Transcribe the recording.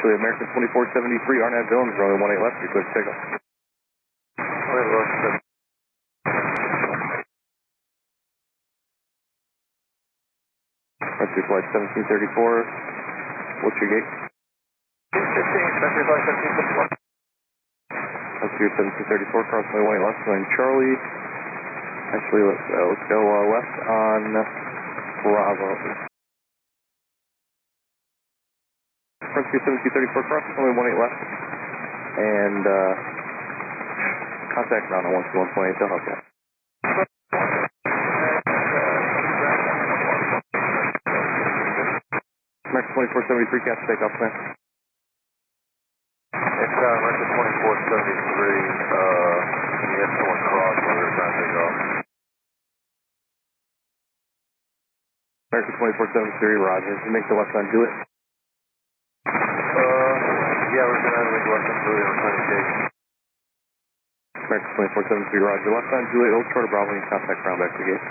Actually, American 2473, Arnett Villains, runway 18 left, you're clear to take off. Country flight 1734, what's your gate? 15, country flight 1734. Country 1734, cross runway 18 left, going Charlie. Actually, let's go left on Bravo. Country 1734, cross runway 18 left, and contact ground on 121.8, they'll help you. American 2473, catch takeoff plan. It's American 2473, you had someone cross while we were trying to take off. American 2473, roger. Did you make the left on Juliet? Yeah, we're going to have to make left on Juliet, we're trying to take. American 2473, roger. Left on Juliet, Old Short of Bravo, and contact ground back to the gate.